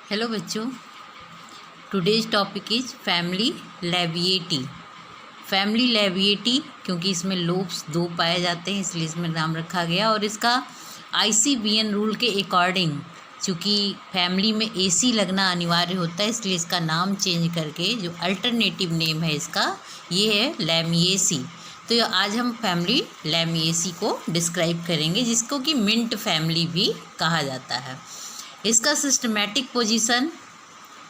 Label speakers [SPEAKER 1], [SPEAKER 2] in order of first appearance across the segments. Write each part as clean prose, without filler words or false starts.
[SPEAKER 1] Hello बच्चों, today's topic is family Labiatae. Family Labiatae क्योंकि इसमें लोब्स दो पाए जाते हैं इसलिए इसमें नाम रखा गया। और इसका ICVN रूल के अकॉर्डिंग चूँकि फैमिली में AC लगना अनिवार्य होता है इसलिए इसका नाम चेंज करके जो अल्टरनेटिव नेम है इसका ये है लैमिएसी। तो आज हम फैमिली लैमिएसी को डिस्क्राइब करेंगे जिसको कि मिंट फैमिली भी कहा जाता है। इसका सिस्टमैटिक पोजीशन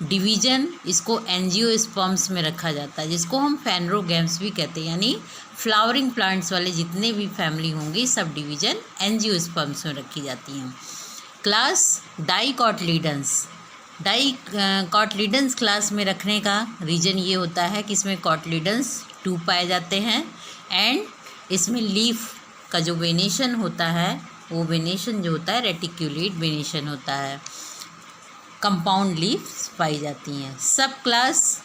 [SPEAKER 1] डिवीज़न इसको एंजियोस्पर्म्स में रखा जाता है जिसको हम फैनरोगैम्स भी कहते हैं, यानी फ्लावरिंग प्लांट्स वाले जितने भी फैमिली होंगी सब डिवीज़न एंजियोस्पर्म्स में रखी जाती हैं। क्लास डाइकॉटलिडन्स। डाइकॉटलिडन्स क्लास में रखने का रीज़न ये होता है कि इसमें कॉटलिडन्स 2 पाए जाते हैं एंड इसमें लीफ का जो वेनेशन होता है वो वेनेशन जो होता है रेटिक्यूलेट वेनेशन होता है। कंपाउंड लीव्स पाई जाती हैं। सब क्लास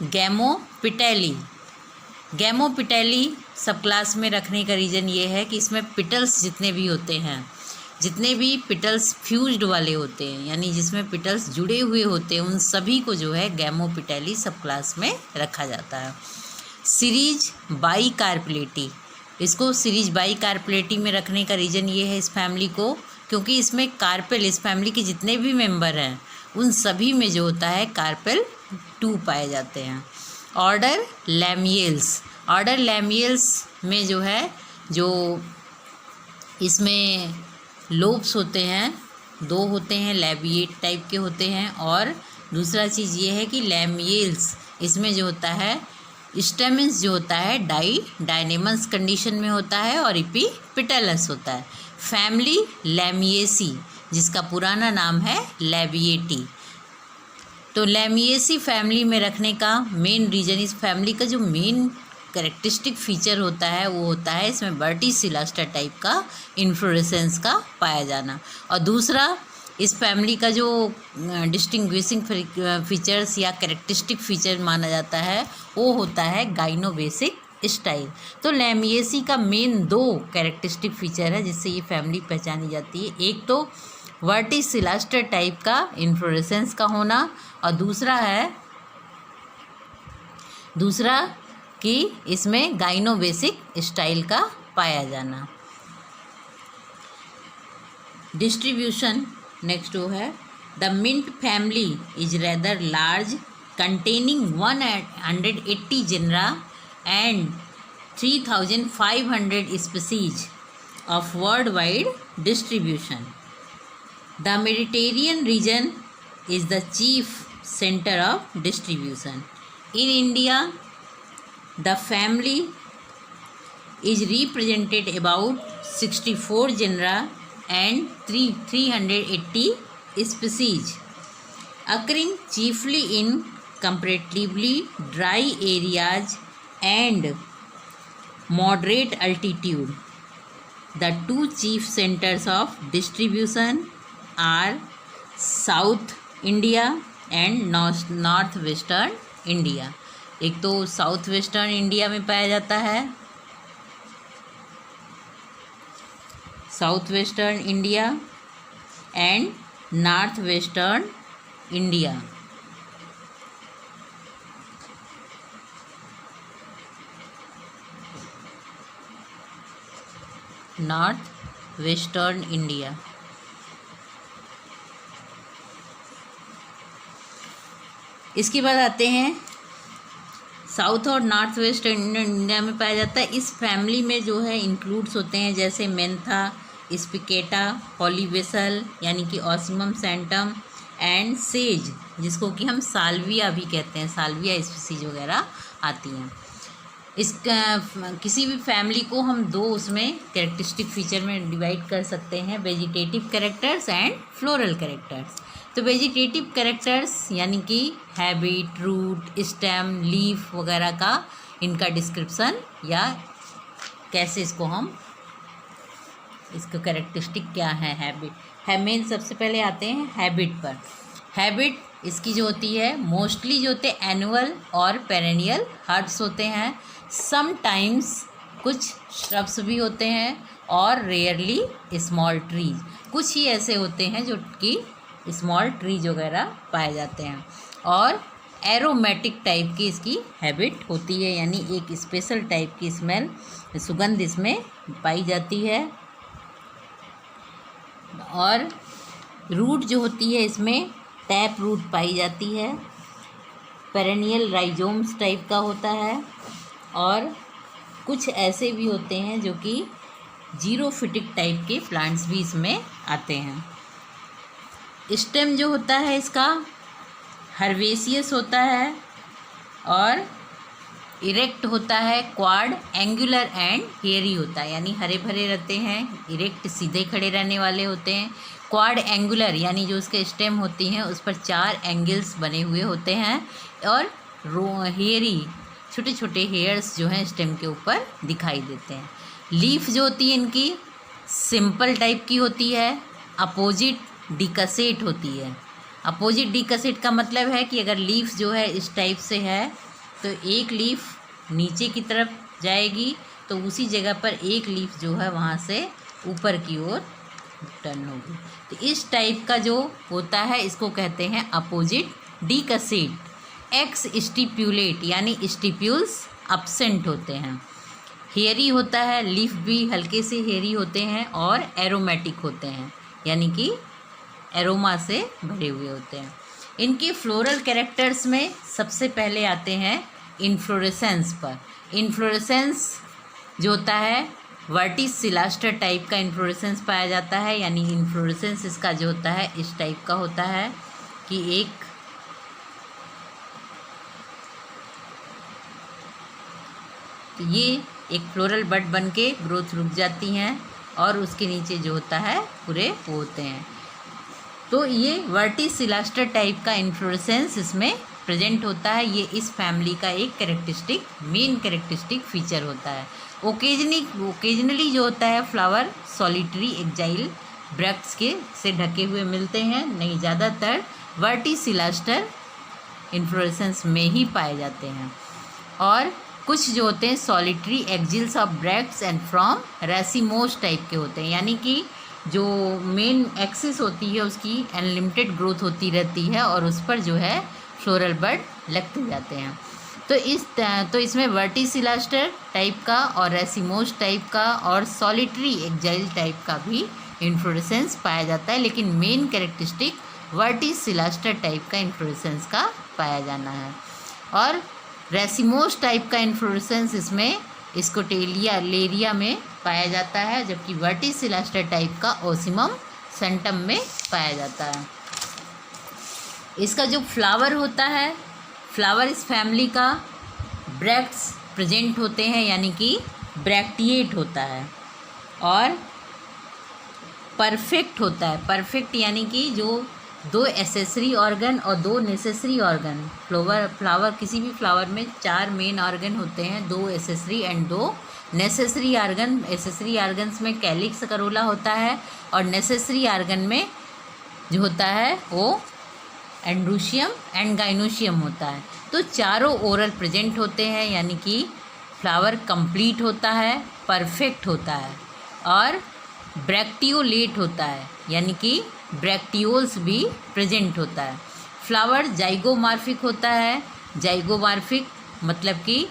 [SPEAKER 1] गैमोपिटेली। गैमोपिटेली सब क्लास में रखने का रीज़न ये है कि इसमें पिटल्स जितने भी होते हैं, जितने भी पिटल्स फ्यूज्ड वाले होते हैं यानी जिसमें पिटल्स जुड़े हुए होते हैं उन सभी को जो है गैमोपिटेली सब क्लास में रखा जाता है। सीरीज बाइकार्पेलेटी। इसको सीरीज बाइकार्पेलेटी में रखने का रीज़न ये है इस फैमिली को क्योंकि इसमें कार्पेल इस फैमिली के जितने भी मेंबर हैं उन सभी में जो होता है कार्पेल 2 पाए जाते हैं। ऑर्डर लैमियल्स। ऑर्डर लैमियल्स में जो है जो इसमें लोब्स होते हैं 2 होते हैं, लैबिएट टाइप के होते हैं। और दूसरा चीज़ ये है कि लैमियल्स इसमें जो होता है स्टेमेंस जो होता है डायनेमस कंडीशन में होता है और एपिपेटलस होता है। फैमिली लैमिएसी जिसका पुराना नाम है लैबिएटी। तो लैमिएसी फैमिली में रखने का मेन रीज़न इस फैमिली का जो मेन कैरेक्टरिस्टिक फीचर होता है वो होता है इसमें वर्टिसिलास्टर टाइप का इन्फ्लोरेसेंस का पाया जाना। और दूसरा इस फैमिली का जो डिस्टिंग्विशिंग फीचर्स या कैरेक्टरिस्टिक फीचर माना जाता है वो होता है गाइनोबेसिक स्टाइल। तो लैमिएसी का मेन 2 कैरेक्टरिस्टिक फीचर है जिससे ये फैमिली पहचानी जाती है। एक तो वर्टिसिलास्टर टाइप का इन्फ्लोरेसेंस का होना और दूसरा कि इसमें गाइनोबेसिक स्टाइल का पाया जाना। डिस्ट्रीब्यूशन नेक्स्ट वो है the mint family is rather large containing 180 genera and 3500 species of world wide distribution. The Mediterranean region is the chief centre of distribution. In India the family is represented about 64 genera and 380 species occurring chiefly in comparatively dry areas and moderate altitude. The 2 chief centers of distribution are South India and Northwestern India. एक तो south western India में पाया जाता है, south western India and north western India. North western India. इसके बाद आते हैं साउथ और नॉर्थ वेस्ट इंडिया में पाया जाता है। इस फैमिली में जो है इंक्लूड्स होते हैं जैसे मेंथा, स्पिकेटा, पॉलीवेसल यानी कि ऑसिमम सैंटम एंड सेज जिसको कि हम साल्विया भी कहते हैं, साल्विया स्पीसीज वगैरह आती हैं। इस किसी भी फैमिली को हम 2 उसमें कैरेक्टरिस्टिक फीचर में डिवाइड कर सकते हैं, vegetative characters and floral characters. तो वेजिटेटिव कैरेक्टर्स यानी कि हैबिट, रूट, स्टेम, लीफ वगैरह का इनका डिस्क्रिप्शन या कैसे इसको कैरेक्टरिस्टिक क्या है हैबिट मेन सबसे पहले आते हैं हैबिट पर। हैबिट इसकी जो होती है मोस्टली जो होते हैं एनुअल और पेरेनियल हर्ब्स होते हैं। समटाइम्स कुछ श्रब्स भी होते हैं और रेयरली स्मॉल ट्रीज। कुछ ही ऐसे होते हैं जो कि स्मॉल ट्रीज वगैरह पाए जाते हैं। और एरोमेटिक टाइप की इसकी हैबिट होती है, यानी एक स्पेशल टाइप की स्मेल, सुगंध इसमें पाई जाती है। और रूट जो होती है इसमें टैप रूट पाई जाती है, पेरेनियल राइजोम्स टाइप का होता है। और कुछ ऐसे भी होते हैं जो कि जीरोफिटिक टाइप के प्लांट्स भी इसमें आते हैं। स्टेम जो होता है इसका हर्बेसियस होता है और इरेक्ट होता है, क्वाड एंगुलर एंड हेयरी होता है, यानी हरे भरे रहते हैं, इरेक्ट सीधे खड़े रहने वाले होते हैं। क्वाड एंगुलर यानी जो उसके स्टेम होती हैं उस पर 4 एंगल्स बने हुए होते हैं। और हेयरी छोटे छोटे हेयर्स जो हैं स्टेम के ऊपर दिखाई देते हैं। लीफ जो होती है इनकी सिंपल टाइप की होती है, अपोजिट डिकसेट होती है। अपोजिट डिकसेट का मतलब है कि अगर लीफ जो है इस टाइप से है तो एक लीफ नीचे की तरफ जाएगी तो उसी जगह पर एक लीफ जो है वहाँ से ऊपर की ओर टर्न होगी। तो इस टाइप का जो होता है इसको कहते हैं अपोजिट डिकसेट। एक्स स्टिप्यूलेट यानी स्टिप्यूल्स अब्सेंट होते हैं। हेयरी होता है, लीफ भी हल्के से हेयरी होते हैं और एरोमेटिक होते हैं, यानी कि एरोमा से भरे हुए होते हैं। इनके फ्लोरल कैरेक्टर्स में सबसे पहले आते हैं इन्फ्लोरेसेंस पर। इन्फ्लोरेसेंस जो होता है वर्टिसिलास्टर टाइप का इन्फ्लोरेसेंस पाया जाता है, यानी इन्फ्लोरेसेंस इसका जो होता है इस टाइप का होता है कि ये एक फ्लोरल बड बन के ग्रोथ रुक जाती हैं और उसके नीचे जो होता है पूरे वो होते हैं। तो ये वर्टिसिलास्टर टाइप का इन्फ्लोरेसेंस इसमें प्रेजेंट होता है। ये इस फैमिली का एक मेन कैरेक्टरिस्टिक फीचर होता है। ओकेजनली जो होता है फ्लावर सॉलिटरी एक्जाइल ब्रैक्ट्स के से ढके हुए मिलते हैं, नहीं ज़्यादातर वर्टिसिलास्टर इन्फ्लोरेसेंस में ही पाए जाते हैं। और कुछ जो होते हैं solitary axils of bracts and from racemose type के होते हैं, यानी कि जो मेन एक्सिस होती है उसकी अनलिमिटेड ग्रोथ होती रहती है और उस पर जो है फ्लोरल बड लगते जाते हैं। तो इसमें वर्टिसिलास्टर टाइप का और रेसिमोस टाइप का और सॉलिटरी एक्जाइल टाइप का भी इन्फ्लोरेसेंस पाया जाता है, लेकिन मेन कैरेक्टरिस्टिक वर्टिसिलास्टर टाइप का इन्फ्लोरेसेंस का पाया जाना है। और रेसिमोस टाइप का इन्फ्लोरेसेंस इसमें स्कोटेलिया लेरिया में पाया जाता है, जबकि वर्टिसिलास्टर टाइप का ओसिमम सेंटम में पाया जाता है। इसका जो फ्लावर होता है, फ्लावर इस फैमिली का ब्रैक्ट्स प्रेजेंट होते हैं, यानी कि ब्रैक्टिएट होता है और परफेक्ट होता है। परफेक्ट यानी कि जो 2 एसेसरी ऑर्गन और 2 नेसेसरी ऑर्गन, फ्लावर किसी भी फ्लावर में 4 मेन ऑर्गन होते हैं, 2 accessory and 2 necessary organ. Accessory organs में कैलिक्स करोला होता है और नेसेसरी ऑर्गन में जो होता है वो एंड्रूशियम एंड गाइनोशियम होता है। तो चारों ओरल प्रेजेंट होते हैं, यानी कि फ्लावर कंप्लीट होता है, परफेक्ट होता है और ब्रैक्टियोलेट होता है, यानी कि ब्रैक्टियोल्स भी प्रेजेंट होता है। फ्लावर जाइगोमार्फिक होता है। जाइगोमार्फिक मतलब कि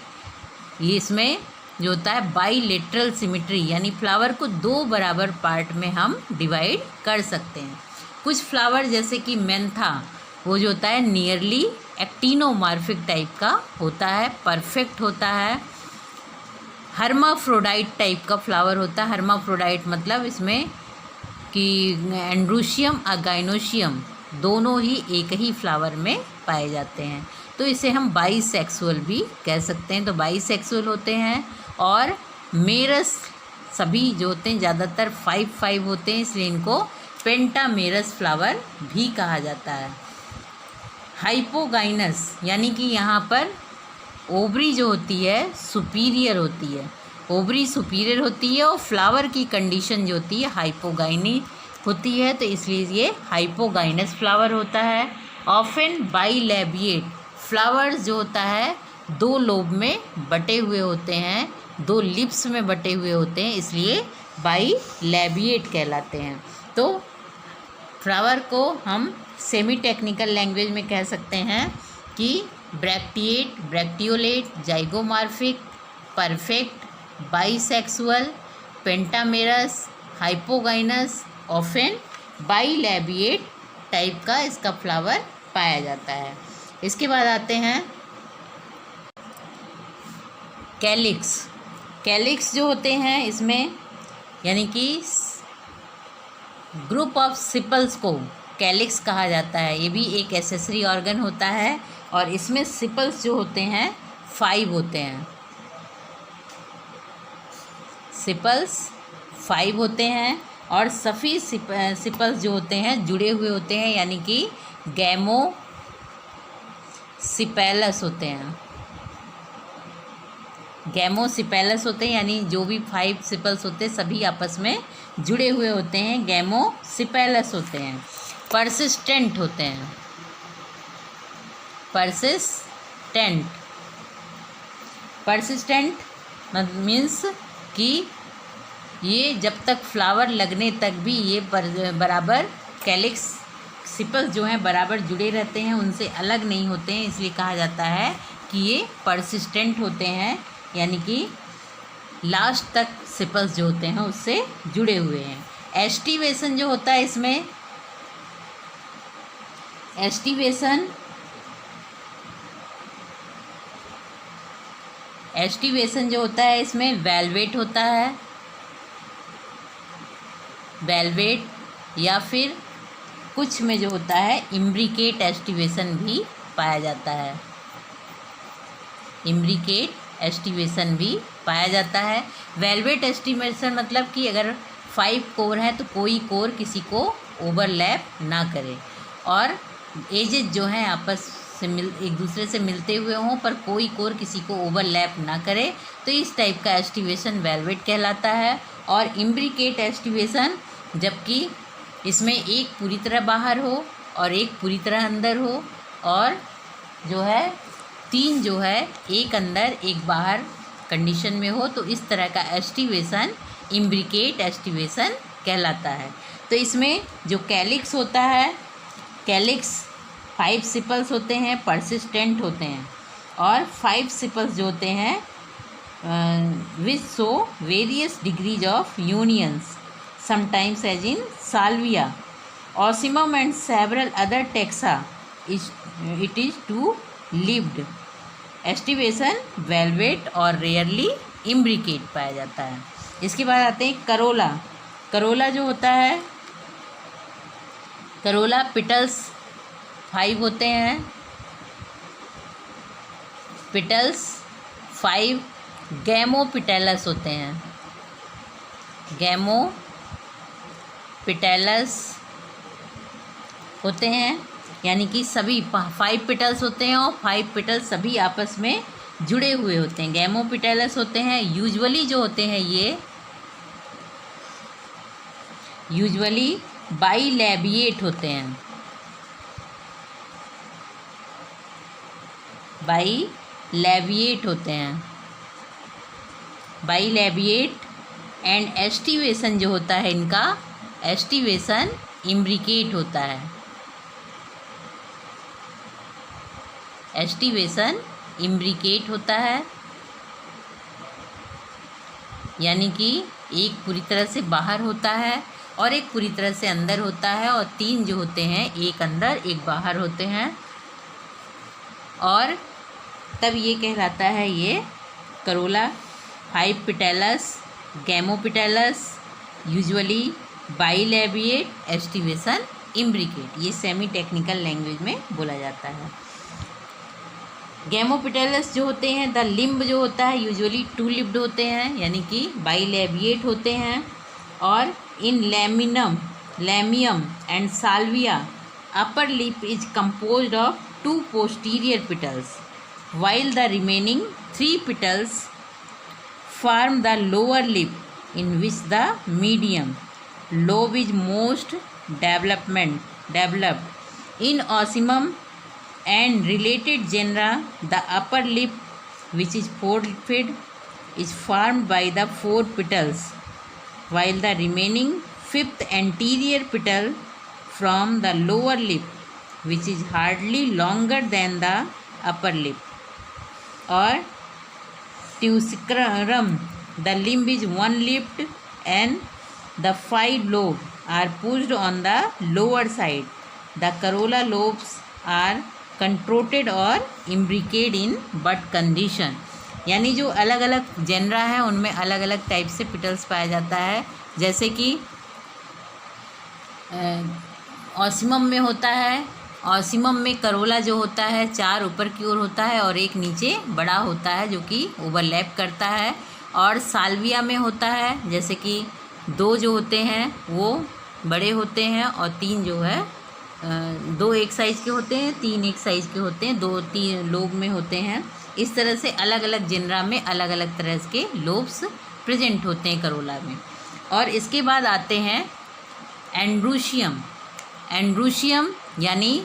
[SPEAKER 1] ये इसमें जो होता है बाईलेटरल सिमिट्री, यानी फ्लावर को 2 बराबर पार्ट में हम डिवाइड कर सकते हैं। कुछ फ्लावर जैसे कि मेंथा वो जो होता है नियरली एक्टिनोमार्फिक टाइप का होता है, परफेक्ट होता है। हर्माफ्रोडाइट टाइप का फ्लावर होता है। हर्माफ्रोडाइट मतलब इसमें कि एंड्रूशियम और गाइनोशियम दोनों ही एक ही फ्लावर में पाए जाते हैं, तो इसे हम बाईसेक्सुअल भी कह सकते हैं। तो बाईसेक्सुअल होते हैं। और मेरस सभी जो होते हैं ज़्यादातर 5 होते हैं, इसलिए इनको पेंटामेरस फ्लावर भी कहा जाता है। हाइपोगाइनस यानी कि यहाँ पर ओवरी जो होती है सुपीरियर होती है, ओवरी सुपीरियर होती है और फ्लावर की कंडीशन जो होती है हाइपोगाइनी होती है, तो इसलिए ये हाइपोगाइनस फ्लावर होता है। ऑफन बाइलैबिएट फ्लावर्स जो होता है 2 लोब में बटे हुए होते हैं, 2 लिप्स में बटे हुए होते हैं, इसलिए बाइलैबिएट कहलाते हैं। तो फ्लावर को हम सेमी टेक्निकल लैंग्वेज में कह सकते हैं कि bracteate, bracteolate, zygomorphic, perfect, bisexual, pentamerous, hypogynous, often bilabiate type का इसका फ्लावर पाया जाता है। इसके बाद आते हैं कैलिक्स। कैलिक्स जो होते हैं इसमें यानी कि ग्रुप ऑफ सिपल्स को कैलिक्स कहा जाता है। ये भी एक एक्सेसरी ऑर्गन होता है और इसमें सिपल्स जो होते हैं 5 होते हैं। सिपल्स 5 होते हैं और सभी सिपल्स जो होते हैं जुड़े हुए होते हैं यानी कि गैमोसिपेलस होते हैं। गैमोसिपेलस होते हैं यानी जो भी 5 सिपल्स होते हैं सभी आपस में जुड़े हुए होते हैं, गैमोसिपेलस होते हैं। परसिस्टेंट होते हैं, परसिस्टेंट मीन्स कि ये जब तक फ्लावर लगने तक भी ये बराबर कैलिक्स सिपल्स जो हैं बराबर जुड़े रहते हैं, उनसे अलग नहीं होते हैं, इसलिए कहा जाता है कि ये परसिस्टेंट होते हैं यानी कि लास्ट तक सिपल्स जो होते हैं उससे जुड़े हुए हैं। एस्टिवेशन जो होता है इसमें, एस्टिवेशन जो होता है इसमें वेलवेट होता है, वेलवेट या फिर कुछ में जो होता है इम्ब्रिकेट एस्टिवेशन भी पाया जाता है। इम्ब्रिकेट एस्टिवेशन भी पाया जाता है। वेलवेट एस्टिवेशन मतलब कि अगर 5 कोर हैं तो कोई कोर किसी को ओवरलैप ना करे और एजेस जो हैं आपस से एक दूसरे से मिलते हुए हों पर कोई कोर किसी को ओवरलैप ना करे, तो इस टाइप का एस्टिवेशन वेलवेट कहलाता है। और इम्ब्रिकेट एस्टिवेशन जबकि इसमें एक पूरी तरह बाहर हो और एक पूरी तरह अंदर हो और जो है 3 जो है एक अंदर एक बाहर कंडीशन में हो, तो इस तरह का एस्टिवेशन इम्ब्रिकेट एस्टिवेशन कहलाता है। तो इसमें जो कैलिक्स होता है, कैलिक्स 5 सिपल्स होते हैं, परसिस्टेंट होते हैं और 5 सिपल्स जो होते हैं which show various degrees of unions sometimes as in salvia, osmum and several other taxa it is two-leaved। Aestivation velvet और रेयरली इम्ब्रिकेट पाया जाता है। इसके बाद आते हैं करोला। करोला जो होता है, करोला पिटल्स 5 होते हैं, पिटल्स 5 गैमोपिटेलस होते हैं, गैमोपिटेलस होते हैं यानी कि सभी 5 पिटल्स होते हैं और 5 पिटल्स सभी आपस में जुड़े हुए होते हैं, गैमोपिटेलस होते हैं। यूजुअली जो होते हैं ये यूजुअली बाइलैबिएट होते हैं, बाइलैबिएट होते हैं, बाइलैबिएट एंड एस्टिवेशन जो होता है इनका, एस्टिवेशन इम्ब्रिकेट होता है, एस्टिवेशन इम्ब्रिकेट होता है यानी कि एक पूरी तरह से बाहर होता है और एक पूरी तरह से अंदर होता है और 3 जो होते हैं एक अंदर एक बाहर होते हैं और तब ये कहलाता है ये करोला 5 पिटेलस गैमोपिटेलस यूजुअली बाइलैबिएट एस्टिवेशन इम्ब्रिकेट, ये सेमी टेक्निकल लैंग्वेज में बोला जाता है। गैमोपिटेलस जो होते हैं द लिम्ब जो होता है यूजुअली 2 लिब्ड होते हैं यानी कि बाइलैबिएट होते हैं और in Lamium and Salvia upper lip is composed of 2 posterior petals while the remaining 3 petals form the lower lip in which the medium lobe is most developed. In Osmum and related genera, the upper lip, which is four-lipped, is formed by the 4 petals, while the remaining 5th anterior petal from the lower lip, which is hardly longer than the upper lip. Or Tuscarum, the limb is one-lipped and the 5 lobes are pushed on the lower side. The corolla lobes are contorted or imbricate in bud condition. यानी जो अलग अलग genre है उनमें अलग अलग type से पिटल्स पाया जाता है, जैसे कि ऑसिमम में होता है। ऑसिमम में करोला जो होता है 4 ऊपर की ओर होता है और 1 नीचे बड़ा होता है जो कि ओवरलैप करता है। और साल्विया में होता है जैसे कि 2 जो होते हैं वो बड़े होते हैं और 3 जो है 2 एक साइज़ के होते हैं, 3 एक साइज़ के होते हैं, 2-3 लोब में होते हैं। इस तरह से अलग अलग जेनरा में अलग अलग तरह के लोब्स प्रेजेंट होते हैं करोला में। और इसके बाद आते हैं एंड्रूशियम। एंड्रूशियम यानी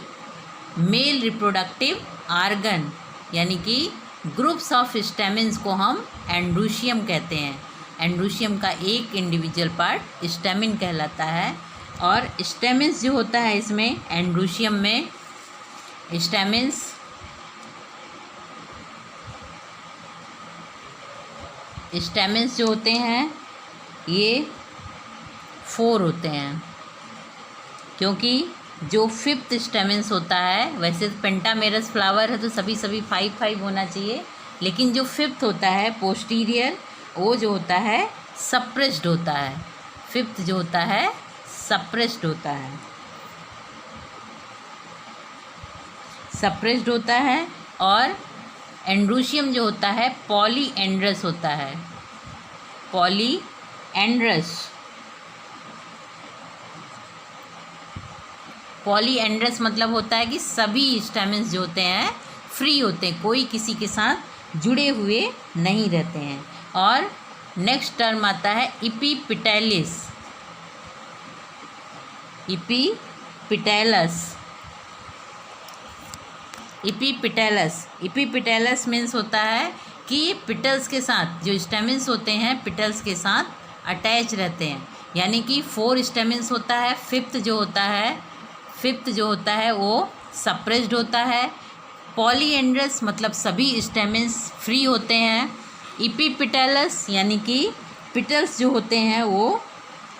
[SPEAKER 1] मेल रिप्रोडक्टिव आर्गन, यानी कि ग्रुप्स ऑफ स्टेमेंस को हम एंड्रूशियम कहते हैं। एंड्रूशियम का एक इंडिविजुअल पार्ट स्टेमिन कहलाता है। और स्टेमेंस जो होता है इसमें एंड्रूशियम में स्टेमेंस जो होते हैं ये 4 होते हैं, क्योंकि जो 5th स्टेमेंस होता है, वैसे पेंटामेरस फ्लावर है तो सभी 5 होना चाहिए, लेकिन जो 5th होता है पोस्टीरियर वो जो होता है सप्रेस्ड होता है। 5th जो होता है सप्रेस्ड होता है। और एंड्रूशियम जो होता है पॉलीएंड्रस होता है। पॉलीएंड्रस मतलब होता है कि सभी स्टेमेंस जो होते हैं फ्री होते हैं, कोई किसी के साथ जुड़े हुए नहीं रहते हैं। और नेक्स्ट टर्म आता है इपीपिटेलस मीन्स होता है कि ये पिटल्स के साथ, जो स्टेमेंस होते हैं पिटल्स के साथ अटैच रहते हैं। यानी कि 4 स्टेमेंस होता है, 5th जो होता है वो सप्रेस्ड होता है। पॉलीएंड्रस मतलब सभी स्टेमेंस फ्री होते हैं। इपीपिटेलस यानी कि पिटल्स जो होते हैं वो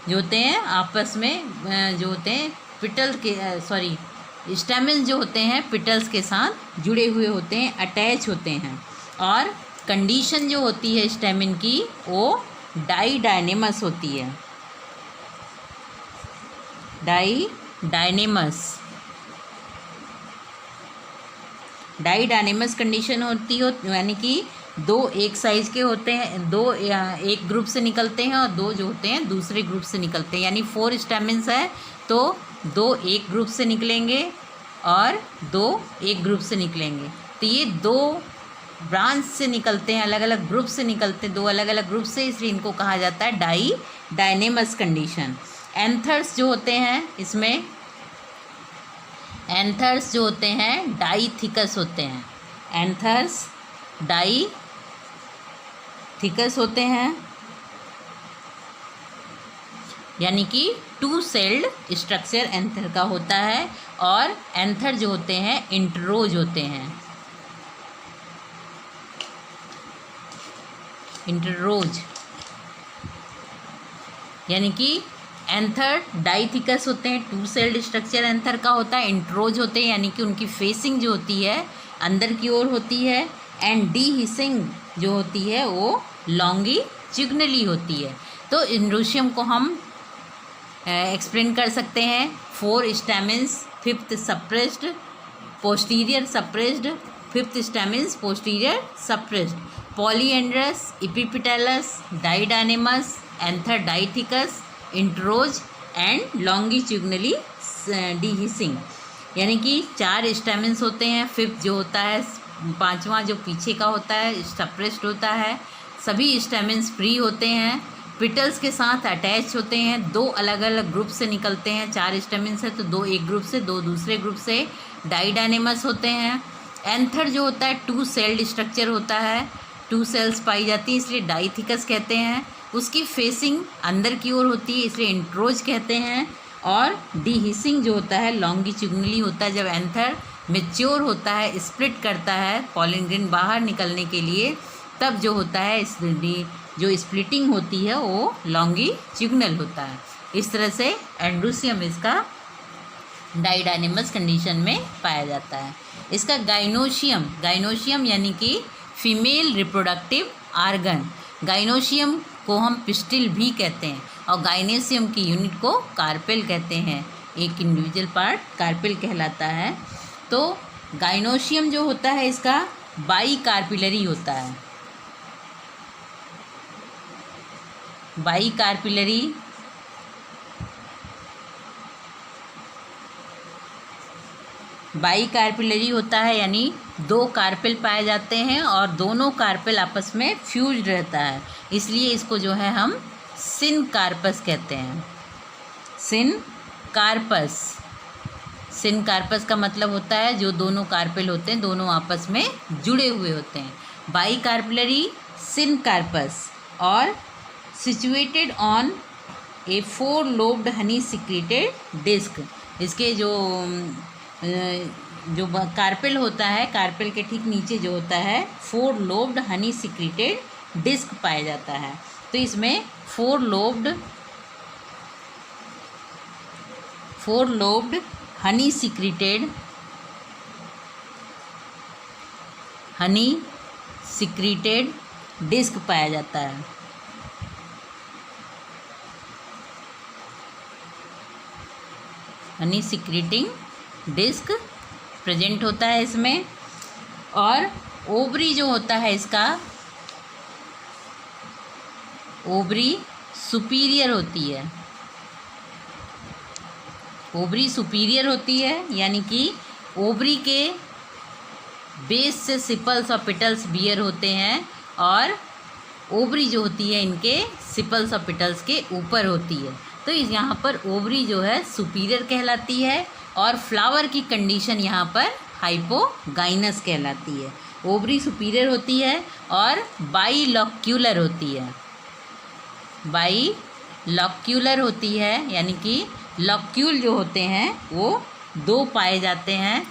[SPEAKER 1] जो होते हैं आपस में जो होते हैं स्टेमेंस जो होते हैं पिटल्स के साथ जुड़े हुए होते हैं, अटैच होते हैं। और कंडीशन जो होती है स्टेमेन की वो डाइडायनेमस होती है। डाइडायनेमस कंडीशन होती हो, यानी कि 2 एक साइज़ के होते हैं, 2 एक ग्रुप से निकलते हैं और 2 जो होते हैं दूसरे ग्रुप से निकलते हैं। यानी 4 स्टेमेंस है तो 2 एक ग्रुप से निकलेंगे और 2 एक ग्रुप से निकलेंगे। तो ये 2 ब्रांच से निकलते हैं, अलग अलग ग्रुप से निकलते हैं, 2 अलग अलग ग्रुप से, इसलिए इनको कहा जाता है डाइडायनेमस कंडीशन। एंथर्स जो होते हैं इसमें एंथर्स जो होते हैं डाइथिकस होते हैं। एंथर्स डाइथिकस होते हैं, यानी कि 2 सेल्ड स्ट्रक्चर एंथर का होता है। और एंथर जो होते हैं इंटरोज होते हैं। इंटरोज यानी कि एंथर डाइथिकस होते हैं, 2 सेल्ड स्ट्रक्चर एंथर का होता है। इंटरोज होते हैं यानी कि उनकी फेसिंग जो होती है अंदर की ओर होती है। एंड डीहिसिंग जो होती है वो लॉन्गिट्यूडिनली होती है। तो एंड्रूशियम को हम एक्सप्लेन कर सकते हैं 4 stamens, 5th suppressed, posterior suppressed, 5th stamens posterior suppressed, polyandrous, epipetalous, didynamous, anther dithecous, introrse and longitudinally dehiscing. यानी कि 4 स्टेमेंस होते हैं, 5th जो होता है 5वां जो पीछे का होता है सप्रेस्ड होता है। सभी स्टेमेंस फ्री होते हैं, पिटल्स के साथ अटैच होते हैं, 2 अलग अलग ग्रुप से निकलते हैं। 4 स्टेमेंस है तो 2 एक ग्रुप से, 2 दूसरे ग्रुप से। डाइडायनेमस होते हैं। एंथर जो होता है 2 सेल्ड स्ट्रक्चर होता है, 2 सेल्स पाई जाती है इसलिए डाइथिकस कहते हैं। उसकी फेसिंग अंदर की ओर होती है इसलिए इंट्रोज कहते हैं। और डीहिसिंग जो होता है लॉन्गिट्यूडनली होता है, जब एंथर मेच्योर होता है, स्प्लिट करता है पॉलन ग्रेन बाहर निकलने के लिए, तब जो होता है जो स्प्लिटिंग होती है वो लॉन्गिट्यूडनल होता है। इस तरह से एंड्रोसियम इसका डाइडाइनेमस कंडीशन में पाया जाता है। इसका गाइनोशियम यानी कि फीमेल रिप्रोडक्टिव आर्गन, गाइनोशियम को हम पिस्टिल भी कहते हैं और गाइनेशियम की यूनिट को कार्पेल कहते हैं। एक इंडिविजुअल पार्ट कार्पेल कहलाता है। तो गाइनोशियम जो होता है इसका बाई कार्पिलरी होता है। बाई कार्पिलरी होता है, यानी दो कार्पेल पाए जाते हैं और दोनों कार्पेल आपस में फ्यूज्ड रहता है, इसलिए इसको जो है हम सिनकार्पस कहते हैं। सिनकार्पस का मतलब होता है जो दोनों कार्पेल होते हैं दोनों आपस में जुड़े हुए होते हैं। बाई कार्पिलरी सिनकार्पस और situated on a 4 lobed honey secreted disc. इसके जो कार्पेल होता है, कार्पेल के ठीक नीचे जो होता है 4 लोब्ड हनी सिक्रीटेड डिस्क पाया जाता है। तो इसमें 4 लोब्ड हनी सिक्रीटेड डिस्क पाया जाता है। हनी सिक्रीटिंग डिस्क प्रेजेंट होता है इसमें। और ओवरी जो होता है इसका, ओवरी सुपीरियर होती है, यानी कि ओवरी के बेस से सिपल्स और पिटल्स बियर होते हैं और ओवरी जो होती है इनके सिपल्स और पिटल्स के ऊपर होती है। तो इस यहाँ पर ओवरी जो है सुपीरियर कहलाती है और फ्लावर की कंडीशन यहाँ पर हाइपोगाइनस कहलाती है। ओवरी सुपीरियर होती है और बाइलॉक्यूलर होती है, यानी कि लॉक्यूल जो होते हैं वो 2 पाए जाते हैं।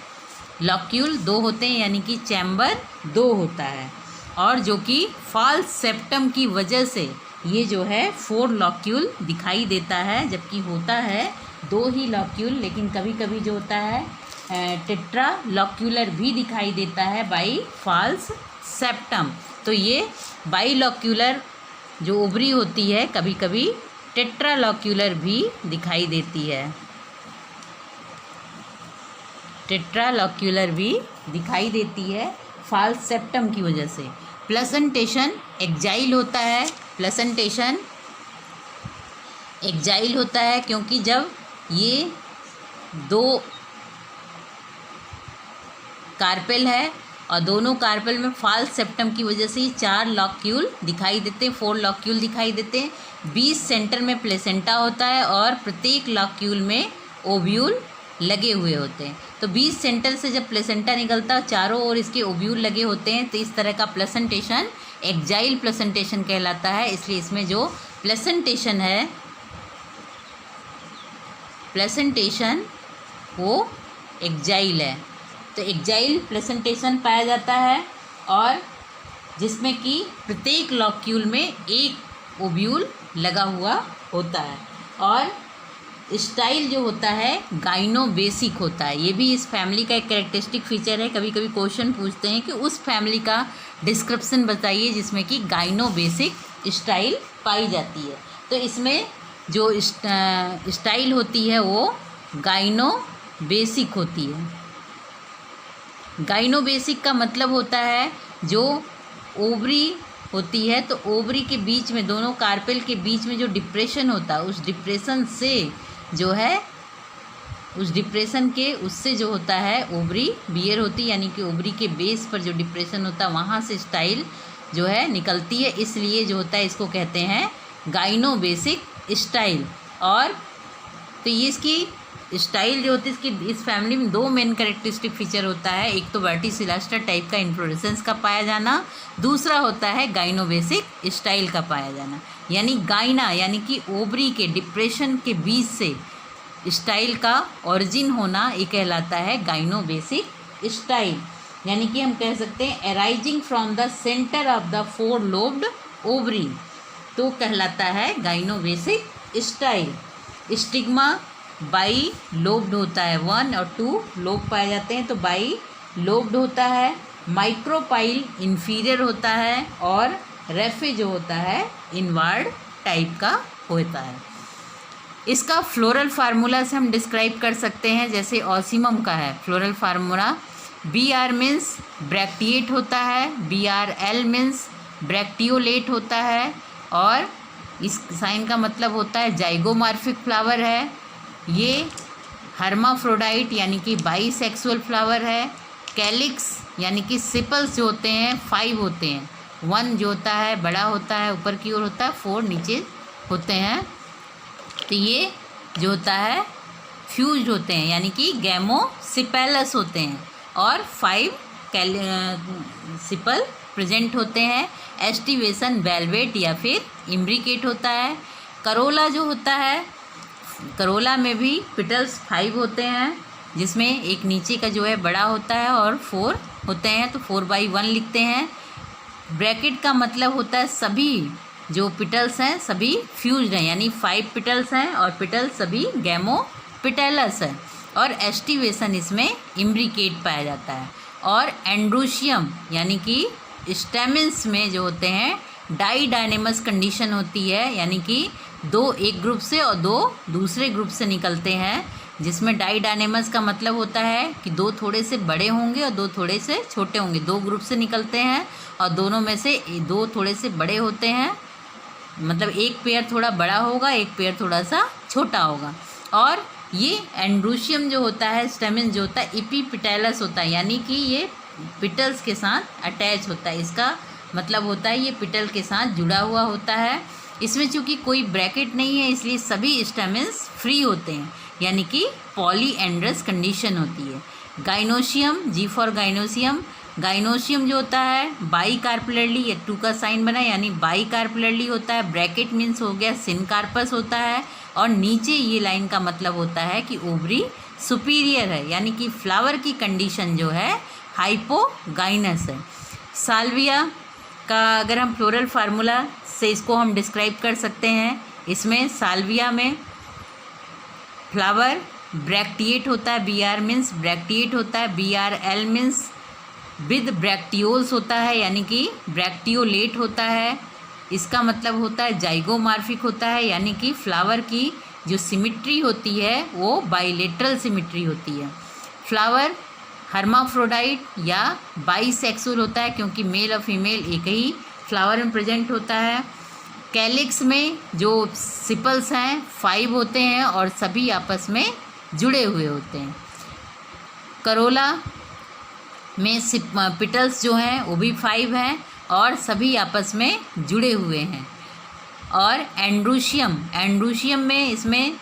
[SPEAKER 1] लॉक्यूल 2 होते हैं, यानी कि चैम्बर 2 होता है, और जो कि फॉल्स सेप्टम की वजह से ये जो है 4 लॉक्यूल दिखाई देता है, जबकि होता है 2 ही लॉक्यूल, लेकिन कभी कभी जो होता है टेट्रा लॉक्यूलर भी दिखाई देता है बाई फॉल्स सेप्टम। तो ये बाइलॉक्यूलर जो ओवरी होती है कभी कभी टेट्रा लॉक्यूलर भी दिखाई देती है, फॉल्स सेप्टम की वजह से। प्लेसेंटेशन एक्जाइल होता है क्योंकि जब ये 2 कार्पेल है और दोनों कार्पेल में फॉल्स सेप्टम की वजह से 4 लॉक्यूल दिखाई देते हैं, 4 लॉक्यूल दिखाई देते हैं। 20 सेंटर में प्लेसेंटा होता है और प्रत्येक लॉक्यूल में ओव्यूल लगे हुए होते हैं। तो 20 सेंटर से जब प्लेसेंटा निकलता है चारों ओर इसके ओव्यूल लगे होते हैं, तो इस तरह का प्लेसेंटेशन एक्जाइल प्लेसेंटेशन कहलाता है। इसलिए इसमें जो प्लेसेंटेशन है वो एक्जाइल है। तो एक्जाइल प्लेसेंटेशन पाया जाता है और जिसमें कि प्रत्येक लॉक्यूल में एक ओव्यूल लगा हुआ होता है। और स्टाइल जो होता है गाइनोबेसिक होता है। ये भी इस फैमिली का एक कैरेक्टरिस्टिक फीचर है। कभी कभी क्वेश्चन पूछते हैं कि उस फैमिली का डिस्क्रिप्शन बताइए जिसमें कि गाइनोबेसिक स्टाइल पाई जाती है। तो इसमें जो स्टाइल होती है वो गाइनोबेसिक होती है। गाइनोबेसिक का मतलब होता है जो ओवरी होती है, तो ओवरी के बीच में दोनों कार्पेल के बीच में जो डिप्रेशन होता है उस डिप्रेशन से जो है उससे जो होता है ओवरी बियर होती है, यानी कि ओवरी के बेस पर जो डिप्रेशन होता है वहाँ से स्टाइल जो है निकलती है। इसलिए जो होता है इसको कहते हैं गाइनोबेसिक स्टाइल। और तो ये इसकी स्टाइल जो होती है इसकी इस फैमिली में 2 मेन कैरेक्टरिस्टिक फीचर होता है। एक तो वर्टिसिलास्टर टाइप का इन्फ्लोरेसेंस का पाया जाना, दूसरा होता है गाइनोबेसिक स्टाइल का पाया जाना। यानी गाइना यानी कि ओवरी के डिप्रेशन के बीच से स्टाइल का ओरिजिन होना ये कहलाता है गाइनोबेसिक स्टाइल। यानी कि हम कह सकते हैं arising from the centre of the 4 lobed ovary, तो कहलाता है गाइनोबेसिक स्टाइल। स्टिग्मा बाई लोब्ड होता है, 1 और 2 लोब पाए जाते हैं तो बाई लोब्ड होता है। माइक्रोपाइल इंफीरियर होता है और रेफे जो होता है इनवर्ड टाइप का होता है। इसका फ्लोरल फार्मूला से हम डिस्क्राइब कर सकते हैं, जैसे ऑसिमम का है floral formula BR means bracteate होता है, BRL मीन्स ब्रैक्टियोलेट होता है, और इस साइन का मतलब होता है जाइगोमॉर्फिक फ्लावर है। ये हर्माफ्रोडाइट यानी कि बाईसेक्सुअल फ्लावर है। कैलिक्स यानी कि सिपल्स जो होते हैं 5 होते हैं, 1 जो होता है बड़ा होता है ऊपर की ओर होता है, 4 नीचे होते हैं। तो ये जो होता है फ्यूज होते हैं यानी कि गैमोसिपेलस होते हैं, और 5 सिपल प्रेजेंट होते हैं। एस्टिवेशन वेलवेट या फिर इम्ब्रिकेट होता है। करोला जो होता है, करोला में भी पिटल्स 5 होते हैं, जिसमें एक नीचे का जो है बड़ा होता है और 4 होते हैं, तो 4/1 लिखते हैं। ब्रैकेट का मतलब होता है सभी जो पिटल्स हैं सभी फ्यूज्ड हैं, यानी 5 पिटल्स हैं और पिटल्स सभी गैमोपिटेलस है, और एस्टिवेशन इसमें इम्ब्रिकेट पाया जाता है। और एंड्रोशियम यानी कि स्टेमेंस में जो होते हैं डाइडायनेमस कंडीशन होती है, यानी कि 2 एक ग्रुप से और 2 दूसरे ग्रुप से निकलते हैं, जिसमें डाइडायनेमस का मतलब होता है कि 2 थोड़े से बड़े होंगे और 2 थोड़े से छोटे होंगे। 2 ग्रुप से निकलते हैं और दोनों में से 2 थोड़े से बड़े होते हैं, मतलब एक पेयर थोड़ा बड़ा होगा, एक पेयर थोड़ा सा छोटा होगा। और ये एंड्रोशियम जो होता है स्टेमेन जो होता है इपीपिटेलस होता है, यानी कि ये पिटल्स के साथ अटैच होता है। इसका मतलब होता है ये पिटल के साथ जुड़ा हुआ होता है। इसमें चूँकि कोई ब्रैकेट नहीं है इसलिए सभी स्टेमेंस फ्री होते हैं, यानी कि पॉलीएंड्रस कंडीशन होती है। Gynoecium, G for gynoecium, gynoecium जो होता है बाई कार्पुलरली, ये 2 का साइन बना यानी बाई कार्पुलरली होता है। ब्रैकेट मीन्स हो गया सिनकार्पस होता है, और नीचे ये लाइन का मतलब होता है कि ओवरी सुपीरियर है, यानी कि फ्लावर की कंडीशन जो है हाइपोगाइनस है। साल्विया का अगर हम फ्लोरल फार्मूला से इसको हम डिस्क्राइब कर सकते हैं, इसमें साल्विया में फ्लावर ब्रैक्टिएट होता है, BR मीन्स ब्रैक्टिएट होता है, BRL मीन्स विद ब्रैक्टियोल्स होता है, यानी कि ब्रैक्टियोलेट होता है। इसका मतलब होता है जाइगोमॉर्फिक होता है, यानी कि फ्लावर की जो सिमिट्री होती है वो बाइलेटरल सिमिट्री होती है। फ्लावर हर्माफ्रोडाइट या बाईसेक्सुअल होता है, क्योंकि मेल और फीमेल एक ही फ्लावर में प्रेजेंट होता है। कैलिक्स में जो सिपल्स हैं 5 होते हैं और सभी आपस में जुड़े हुए होते हैं। करोला में पिटल्स जो हैं वो भी 5 हैं और सभी आपस में जुड़े हुए हैं। और एंड्रोशियम में इसमें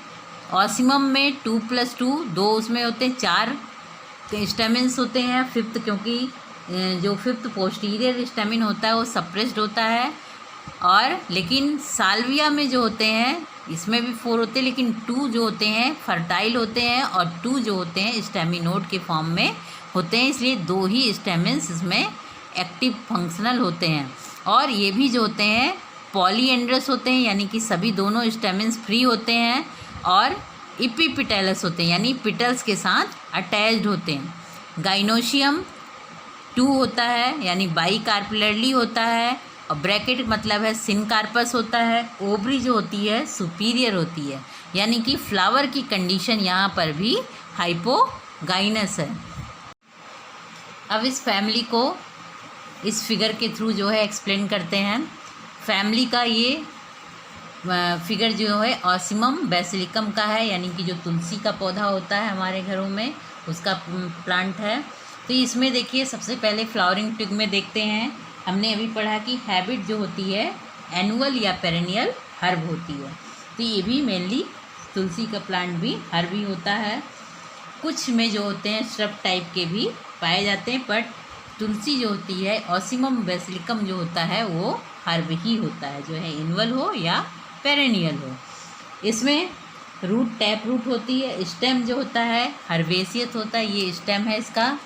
[SPEAKER 1] ऑसिमम में 2+2 2 उसमें होते हैं, 4 स्टेमेंस होते हैं। 5th क्योंकि जो 5th पोस्टीरियर स्टेमिन होता है वो सप्रेस्ड होता है। और लेकिन साल्विया में जो होते हैं इसमें भी 4 होते हैं, लेकिन 2 जो होते हैं फर्टाइल होते हैं और 2 जो होते हैं स्टेमिनोड के फॉर्म में होते हैं, इसलिए 2 ही स्टेमेंस इसमें एक्टिव फंक्शनल होते हैं। और ये भी जो होते हैं पॉलीएंड्रस होते हैं, यानी कि सभी दोनों स्टेमेंस फ्री होते हैं और इपीपिटेलस होते हैं, यानी पिटल्स के साथ अटैच्ड होते हैं। गाइनोशियम 2 होता है, यानी बाई कार्पुलरली होता है, और ब्रैकेट मतलब है सिनकार्पस होता है। ओवरी जो होती है सुपीरियर होती है, यानी कि फ्लावर की कंडीशन यहाँ पर भी हाइपोगाइनस है। अब इस फैमिली को इस फिगर के थ्रू जो है एक्सप्लेन करते हैं। फैमिली का ये फिगर जो है ऑसिमम बेसिलिकम का है, यानी कि जो तुलसी का पौधा होता है हमारे घरों में उसका प्लांट है। तो इसमें देखिए सबसे पहले फ्लावरिंग ट्यूब में देखते हैं, हमने अभी पढ़ा कि हैबिट जो होती है एनुअल या पेरेनियल हर्ब होती है, तो ये भी मेनली तुलसी का प्लांट भी हर्ब ही होता है। कुछ में जो होते हैं श्रब टाइप के भी पाए जाते हैं, बट तुलसी जो होती है ऑसिमम बेसिलिकम जो होता है वो हर्ब ही होता है, जो है एनुअल हो या पेरेनियल हो। इसमें रूट टैप रूट होती है। स्टेम जो होता है हर्बेसियस होता है, ये स्टेम है इसका,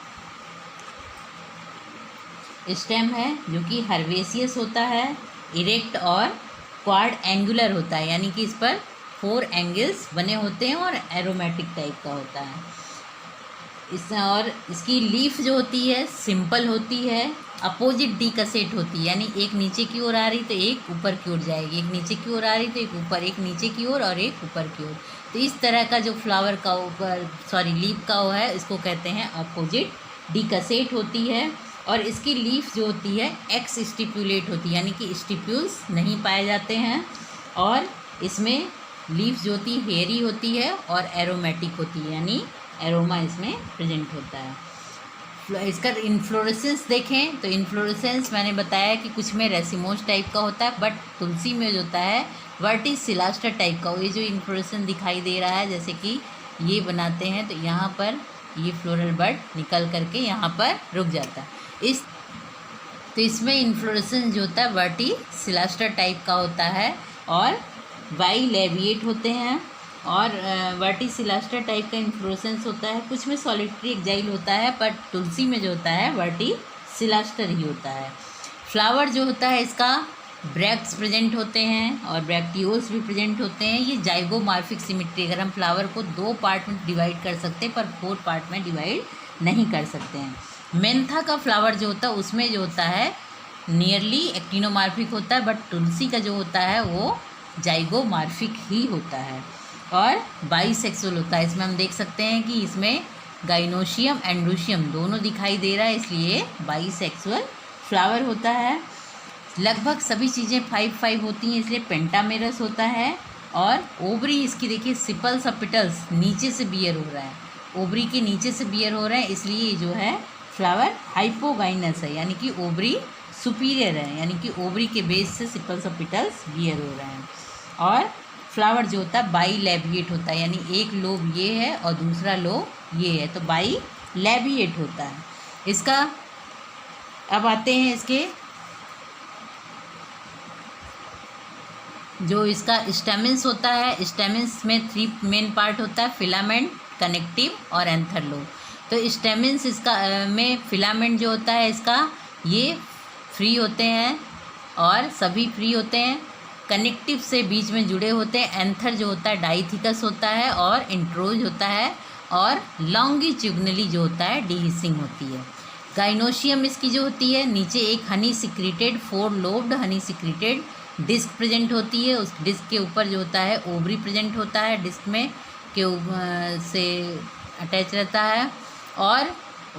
[SPEAKER 1] स्टेम है जो कि हर्बेसियस होता है, इरेक्ट और क्वाड एंगुलर होता है, यानी कि इस पर 4 एंगल्स बने होते हैं और एरोमेटिक टाइप का होता है। और इसकी लीफ जो होती है सिंपल होती है, अपोजिट डीकसेट होती है, यानी एक नीचे की ओर आ रही तो एक ऊपर की ओर जाएगी, एक नीचे की ओर आ रही तो एक ऊपर, एक नीचे की ओर और एक ऊपर की ओर। तो इस तरह का जो फ्लावर का ऊपर लीफ का वो है, इसको कहते हैं अपोजिट डीकसेट होती है। और इसकी लीफ जो होती है एक्स स्टिप्यूलेट होती है, यानी कि स्टिप्यूल्स नहीं पाए जाते हैं। और इसमें लीफ जो होती है हेयरी होती है और एरोमेटिक होती है, यानी एरोमा इसमें प्रेजेंट होता है। इसका इन्फ्लोरेसेंस देखें तो इन्फ्लोरेसेंस मैंने बताया कि कुछ में रेसिमोस टाइप का होता है, बट तुलसी में जो होता है वर्टिसिलास्टर टाइप का। ये जो इन्फ्लोरेसेंस दिखाई दे रहा है जैसे कि ये बनाते हैं तो यहाँ पर ये फ्लोरल बड निकल करके यहाँ पर रुक जाता है। तो इसमें इन्फ्लोरेसेंस जो होता है वर्टिसिलास्टर टाइप का होता है और बाइलेबिएट होते हैं। और वर्टिसिलास्टर टाइप का इन्फ्लोरेसेंस होता है, कुछ में सॉलिटरी एक्जाइल होता है, पर तुलसी में जो होता है वर्टिसिलास्टर ही होता है। फ्लावर जो होता है इसका ब्रैक्ट्स प्रेजेंट होते हैं और ब्रैक्टियोल्स भी प्रेजेंट होते हैं। ये जाइगोमॉर्फिक सिमेट्री, अगर हम फ्लावर को 2 पार्ट में डिवाइड कर सकते हैं पर 4 पार्ट में डिवाइड नहीं कर सकते हैं। मेंथा का फ्लावर जो होता है उसमें जो होता है नियरली एक्टिनोमॉर्फिक होता है, बट तुलसी का जो होता है वो जाइगोमॉर्फिक ही होता है और बाइसेक्सुअल होता है। इसमें हम देख सकते हैं कि इसमें गाइनोशियम एंड्रोशियम दोनों दिखाई दे रहा है, इसलिए बाइसेक्सुअल फ्लावर होता है। लगभग सभी चीज़ें 5-5 होती हैं, इसलिए पेंटामेरस होता है। और ओवरी इसकी देखिए सिपल्स और पिटल्स नीचे से बियर हो रहा है, ओवरी के नीचे से बियर हो रहा है, इसलिए ये जो है फ्लावर हाइपोगाइनस है, यानी कि ओवरी सुपीरियर है, यानी कि ओवरी के बेस से सिपल्स और पिटल्स बियर हो रहे हैं। और फ्लावर जो होता है बाइलेबिएट होता है, यानी एक लोब ये है और दूसरा लोब ये है, तो बाइलेबिएट होता है इसका। अब आते हैं इसके जो इसका स्टेमेंस होता है। स्टेमेंस में 3 मेन पार्ट होता है, फिलामेंट, कनेक्टिव और एंथर लोब। तो स्टेमेंस इसका में फिलामेंट जो होता है इसका ये फ्री होते हैं और सभी फ्री होते हैं, कनेक्टिव से बीच में जुड़े होते हैं। एंथर जो होता है डाइथिकस होता है और इंट्रोज होता है और लॉन्गिट्यूडनली जो होता है डिहिसिंग होती है। गाइनोशियम इसकी जो होती है नीचे एक honey secreted 4 lobed honey secreted disc present होती है, उस डिस्क के ऊपर जो होता है ओवरी प्रेजेंट होता है, डिस्क में के से अटैच रहता है। और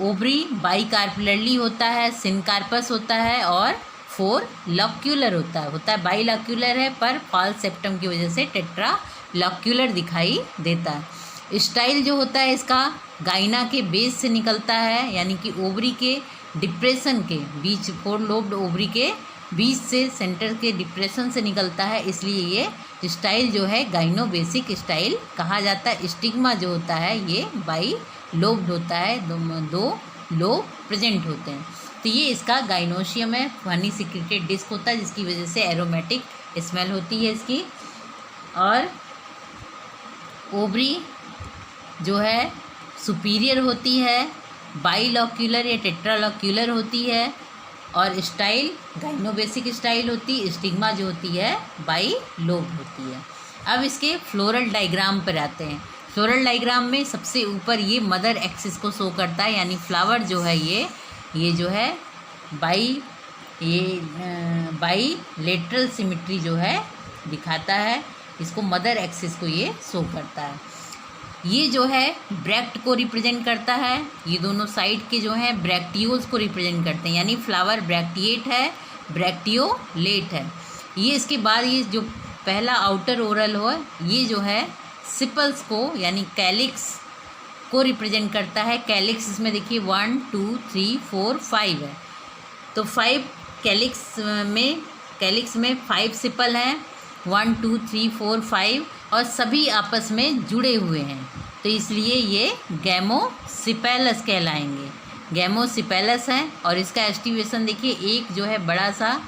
[SPEAKER 1] ओवरी बाइकार्पुलरली होता है, सिनकार्पस होता है और 4 लॉक्यूलर होता है बाइलॉक्यूलर है पर फॉल्स सेप्टम की वजह से टेट्रा लॉक्यूलर दिखाई देता है। स्टाइल जो होता है इसका गाइना के बेस से निकलता है, यानी कि ओवरी के डिप्रेशन के बीच 4 लोब्ड ओवरी के बीच से सेंटर के डिप्रेशन से निकलता है, इसलिए ये स्टाइल जो है गाइनो बेसिक स्टाइल कहा जाता है। स्टिग्मा जो होता है ये बाई लोब्ड होता है, 2 लोब प्रेजेंट होते हैं। तो ये इसका गाइनोशियम है, हनी सिक्रेटेड डिस्क होता है जिसकी वजह से एरोमेटिक स्मेल होती है इसकी। और ओवरी जो है सुपीरियर होती है, बाइलॉक्यूलर या टेट्रालॉक्यूलर होती है और स्टाइल गाइनोबेसिक स्टाइल होती है। स्टिग्मा जो होती है बाई लोब होती है। अब इसके फ्लोरल डायग्राम पर आते हैं। फ्लोरल डायग्राम में सबसे ऊपर ये मदर एक्सिस को शो करता है, यानी फ्लावर जो है ये जो है बाई लेटरल सिमेट्री जो है दिखाता है, इसको मदर एक्सिस को ये शो करता है। ये जो है ब्रैक्ट को रिप्रेजेंट करता है, ये दोनों साइड के जो हैं ब्रैक्टियोल्स को रिप्रेजेंट करते हैं, यानी फ्लावर ब्रैक्टिएट है, ब्रैक्टियोलेट है। ये इसके बाद ये जो पहला आउटर ओरल हो ये जो है सिपल्स को यानी कैलिक्स को रिप्रेजेंट करता है। कैलिक्स इसमें देखिए 1 2 3 4 5 है, तो 5 कैलिक्स में 5 सिपल हैं, 1 2 3 4 5 और सभी आपस में जुड़े हुए हैं, तो इसलिए ये गैमोसिपेलस कहलाएंगे। गैमोसिपेलस हैं और इसका एस्टिवेशन देखिए एक जो है बड़ा सा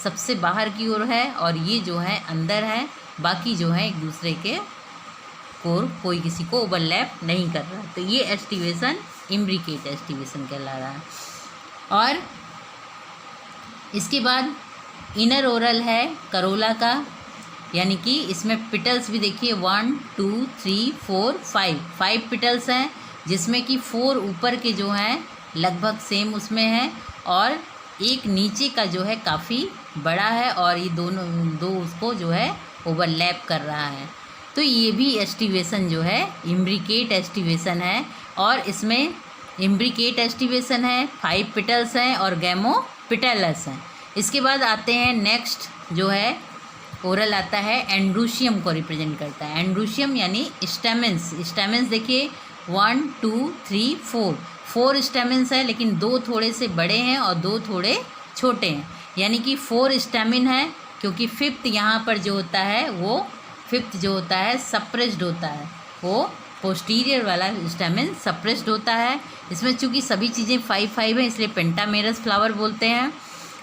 [SPEAKER 1] सबसे बाहर की ओर है और ये जो है अंदर है, बाकी जो है एक दूसरे के कोर कोई किसी को ओवरलैप नहीं कर रहा। तो ये एस्टिवेशन इम्ब्रिकेट एस्टिवेशन कहला रहा है। और इसके बाद इनर ओरल है करोला का, यानी कि इसमें पिटल्स भी देखिए 1 2 3 4 5 पिटल्स हैं, जिसमें कि 4 ऊपर के जो हैं लगभग सेम उसमें है और एक नीचे का जो है काफ़ी बड़ा है और ये दो उसको जो है ओवरलैप कर रहा है। तो ये भी एस्टिवेशन जो है इम्ब्रिकेट एस्टिवेशन है और इसमें इम्ब्रिकेट एस्टिवेशन है, 5 पिटल्स हैं और गैमो पिटेलस हैं। इसके बाद आते हैं नेक्स्ट जो है ओरल आता है एंड्रूशियम को रिप्रेजेंट करता है। एंड्रूशियम यानी स्टेमेंस। स्टेमेंस देखिए 1 2 3 4 स्टेमेंस है, लेकिन 2 थोड़े से बड़े हैं और 2 थोड़े छोटे हैं, यानी कि 4 स्टेमिन है, क्योंकि 5th यहाँ पर जो होता है वो 5th जो होता है सप्रेस्ड होता है, वो पोस्टीरियर वाला स्टेमिन सप्रेस्ड होता है। इसमें चूँकि सभी चीज़ें 5 है इसलिए पेंटामेरस फ्लावर बोलते हैं।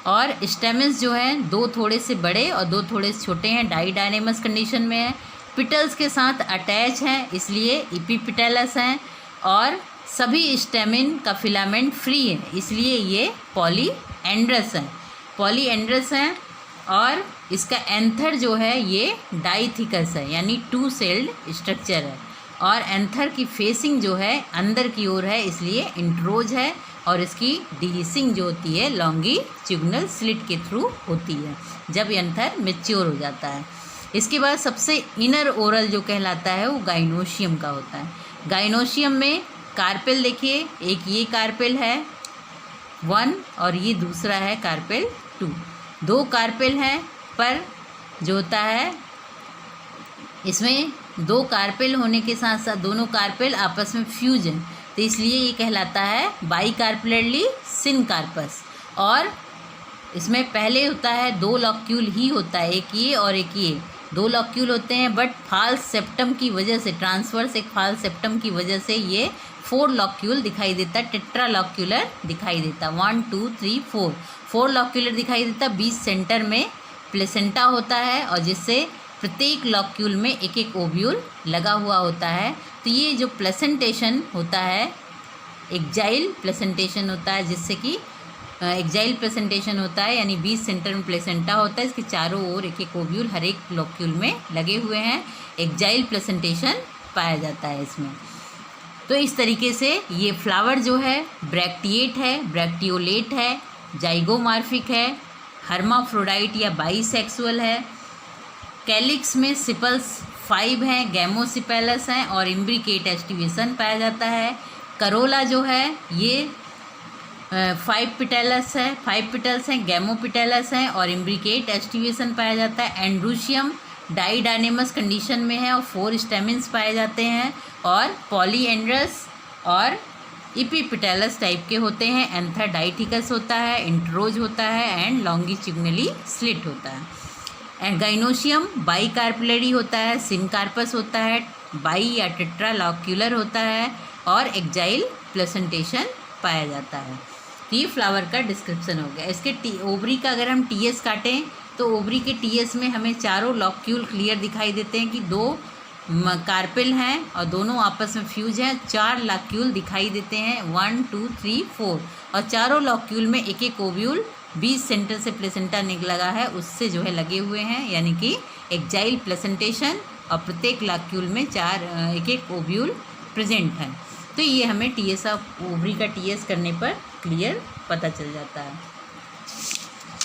[SPEAKER 1] और स्टेमिन्स जो हैं 2 थोड़े से बड़े और 2 थोड़े से छोटे हैं, डाइडायनेमस कंडीशन में है, पिटल्स के साथ अटैच हैं इसलिए इपीपिटेलस हैं और सभी स्टेमिन का फिलामेंट फ्री है इसलिए ये पॉलीएंड्रस हैं। पॉलीएंड्रस हैं और इसका एंथर जो है ये डाइथिकस है, यानी 2 सेल्ड स्ट्रक्चर है और एंथर की फेसिंग जो है अंदर की ओर है इसलिए इंट्रोज है और इसकी डिहिसिंग जो होती है लॉन्गिट्यूडिनल स्लिट के थ्रू होती है जब एंथर मैच्योर हो जाता है। इसके बाद सबसे इनर ओरल जो कहलाता है वो गाइनोशियम का होता है। गाइनोशियम में कार्पेल देखिए, एक ये कार्पेल है 1 और ये दूसरा है कार्पेल 2। 2 कार्पेल हैं पर जो होता है इसमें 2 कार्पेल होने के साथ साथ दोनों कार्पेल आपस में फ्यूज हैं, तो इसलिए ये कहलाता है बाइकार्पेलरली सिनकार्पस। और इसमें पहले होता है 2 लॉक्यूल ही होता है, एक ये और एक ये 2 लॉक्यूल होते हैं, बट फाल्स सेप्टम की वजह से ट्रांसवर्स एक फाल्स सेप्टम की वजह से ये 4 लॉक्यूल दिखाई देता, टेट्रा लॉक्यूलर दिखाई देता। 1 2 3 4 लॉक्यूलर दिखाई देता। बीच सेंटर में प्लेसेंटा होता है और जिससे प्रत्येक लॉक्यूल में एक एक ओव्यूल लगा हुआ होता है। तो ये जो प्लेसेंटेशन होता है एक्जाइल प्लेसेंटेशन होता है, जिससे कि एक्जाइल प्लेसेंटेशन होता है, यानी बीच सेंटर में प्लेसेंटा होता है, इसके चारों ओर एक एक ओव्यूल हर एक लॉक्यूल में लगे हुए हैं। एक्जाइल प्लेसेंटेशन पाया जाता है इसमें। तो इस तरीके से ये फ्लावर जो है ब्रैक्टिएट है, ब्रैक्टियोलेट है, जाइगोमार्फिक है, हर्माफ्रोडाइट या बाईसेक्सुअल है। कैलिक्स में सिपल्स 5 हैं, गैमोसिपेलस हैं और इम्ब्रिकेट एस्टिवेशन पाया जाता है। करोला जो है ये 5 पिटेलस है, 5 पिटल्स हैं, गैमोपिटेलस हैं और इम्ब्रिकेट एस्टिवेशन पाया जाता है। एंड्रूशियम डाइडायनेमस कंडीशन में है और 4 स्टेमिन्स पाए जाते हैं और पॉलीएंड्रस और इपीपिटेलस टाइप के होते हैं। एंथर डाइथिकस होता है, इंट्रोज होता है एंड लॉन्गिट्यूडिनली स्लिट होता है। एंड गाइनोशियम बाइकार्पेलरी होता है, सिनकार्पस होता है, बाई या टेट्रा लॉक्यूलर होता है और एक्जाइल प्लेसेंटेशन पाया जाता है। ये फ्लावर का डिस्क्रिप्शन हो गया। इसके ओवरी का अगर हम टीएस काटें तो ओवरी के टीएस में हमें चारों लॉक्यूल क्लियर दिखाई देते हैं कि 2 कार्पेल हैं और दोनों आपस में फ्यूज हैं। 4 लॉक्यूल दिखाई देते हैं 1 2 3 4 और चारों लॉक्यूल में एक एक ओव्यूल बीच सेंटर से प्लेसेंटा लगा है उससे जो है लगे हुए हैं, यानी कि एक्जाइल प्लेसेंटेशन और प्रत्येक लॉक्यूल में 4 एक एक ओव्यूल प्रेजेंट है। तो ये हमें टीएस ऑफ ओवरी का टीएस करने पर क्लियर पता चल जाता है।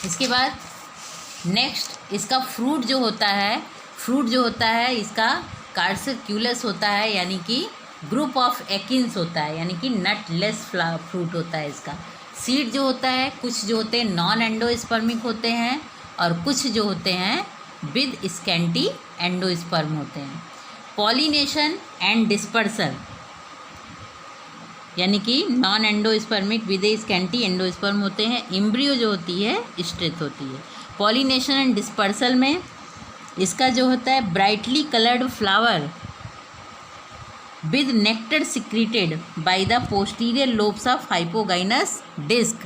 [SPEAKER 1] इसके बाद नेक्स्ट इसका फ्रूट जो होता है इसका कार्सिक्यूलस होता है, यानी कि ग्रुप ऑफ एकिन्स होता है, यानी कि नटलेस फ्रूट होता है इसका। सीड जो होता है कुछ जो होते हैं नॉन एंडोस्पर्मिक होते हैं और कुछ जो होते हैं विद स्कैंटी एंडोस्पर्म होते हैं। पॉलिनेशन एंड डिस्पर्सल, यानी कि non endospermic with scanty endosperm होते हैं। एम्ब्रियो जो होती है स्ट्रेट होती है। पॉलिनेशन एंड डिस्पर्सल में इसका जो होता है brightly coloured flower with nectar secreted by the posterior lobes of hypogynous disc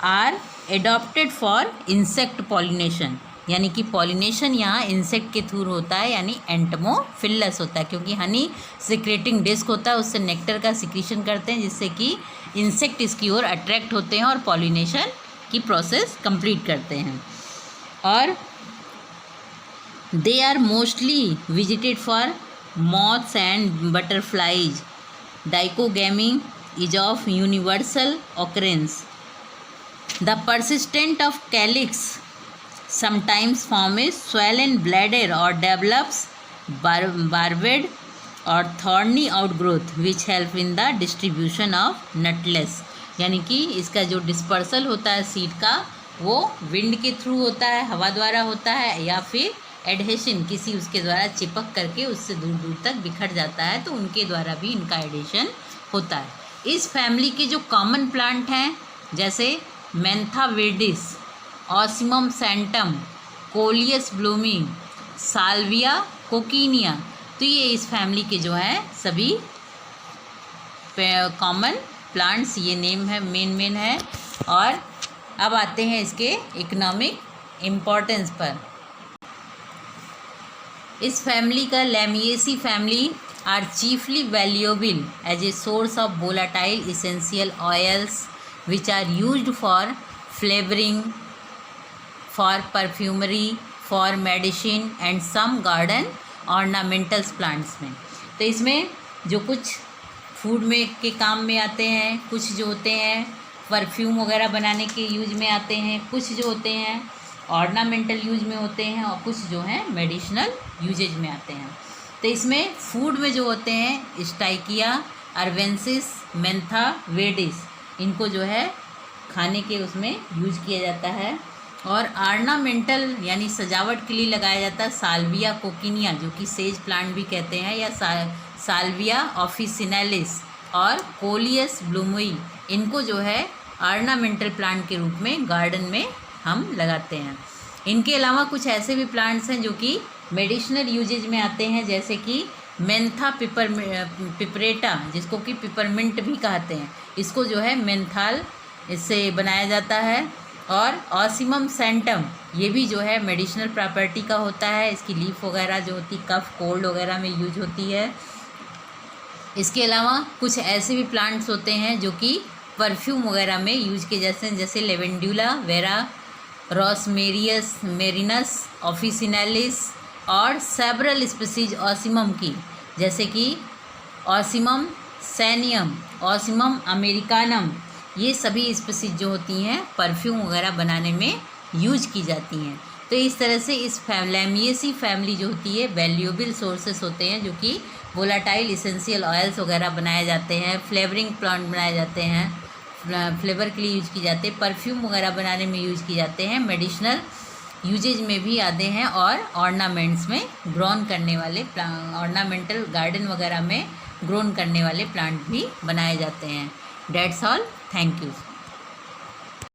[SPEAKER 1] are adopted for insect pollination यानी कि पॉलिनेशन यहाँ इंसेक्ट के थ्रू होता है, यानी एंटमोफिलस होता है, क्योंकि हनी सिक्रेटिंग डिस्क होता है, उससे नेक्टर का सिक्रीशन करते हैं जिससे कि इंसेक्ट इसकी ओर अट्रैक्ट होते हैं और पॉलिनेशन की प्रोसेस कंप्लीट करते हैं। और they are mostly visited for moths and butterflies. Dichogamy is of universal occurrence. The persistent of calyx sometimes form a swollen bladder or develops barbed or thorny outgrowth which help in the distribution of nutless. यानी कि इसका जो dispersal होता है seed का वो wind के through होता है, हवा द्वारा होता है, या फिर एडहेशन किसी उसके द्वारा चिपक करके उससे दूर दूर तक बिखर जाता है, तो उनके द्वारा भी इनका एडिशन होता है। इस फैमिली के जो कॉमन प्लांट हैं जैसे Mentha viridis, Ocimum sanctum, Coleus blumei, Salvia coccinea, तो ये इस फैमिली के जो है सभी कॉमन प्लांट्स, ये नेम है मेन है। और अब आते हैं इसके इकोनॉमिक इम्पोर्टेंस पर। इस फैमिली का लैमिएसी family are chiefly valuable as a source of volatile essential oils which are used for flavoring, for perfumery, for medicine and some garden ornamentals plants में। तो इसमें जो कुछ फूड में के काम में आते हैं, कुछ जो होते हैं परफ्यूम वगैरह बनाने के यूज में आते हैं, कुछ जो होते हैं ऑर्नामेंटल यूज में होते हैं और कुछ जो हैं मेडिसिनल यूजेज में आते हैं। तो इसमें फूड में जो होते हैं स्टाइकिया अर्वेंसिस, मेंथा विर्डिस, इनको जो है खाने के उसमें यूज किया जाता है। और ऑर्नामेंटल यानी सजावट के लिए लगाया जाता है साल्विया कोकिनिया, जो कि सेज प्लांट भी कहते हैं, या साल्विया ऑफिसिनालिस और कोलियस ब्लूमुई, इनको जो है ऑर्नामेंटल प्लांट के रूप में गार्डन में हम लगाते हैं। इनके अलावा कुछ ऐसे भी प्लांट्स हैं जो कि मेडिसिनल यूजेज में आते हैं, जैसे कि मेंथा पिपरेटा, जिसको कि पिपरमिंट भी कहते हैं, इसको जो है मेंथाल इससे बनाया जाता है। और ऑसिमम सैंटम, ये भी जो है मेडिसिनल प्रॉपर्टी का होता है, इसकी लीफ वगैरह जो होती कफ कोल्ड वगैरह में यूज होती है। इसके अलावा कुछ ऐसे भी प्लांट्स होते हैं जो कि परफ्यूम वगैरह में यूज किए जाते हैं, जैसे लेवेंडुला वेरा, रोसमेरियस मेरिनस, ऑफिसिनालिस और सेवरल स्पीसीज ऑसिमम की, जैसे कि ऑसिमम सैनियम, ऑसिमम अमेरिकानम, ये सभी स्पीसीज जो होती हैं परफ्यूम वगैरह बनाने में यूज की जाती हैं। तो इस तरह से इस लैमिएसी फैमिली जो होती है वैल्यूएबल सोर्सेस होते हैं, जो कि वोलाटाइल इसेंशियल ऑयल्स वगैरह बनाए जाते हैं, फ्लेवरिंग प्लांट बनाए जाते हैं, फ्लेवर के लिए यूज की जाते हैं, परफ्यूम वगैरह बनाने में यूज की जाते हैं, मेडिसिनल यूजेज में भी आते हैं, और ऑर्नामेंट्स में ग्रोन करने वाले ऑर्नामेंटल गार्डन वगैरह में ग्रोन करने वाले प्लांट भी बनाए जाते हैं। That's all, thank you.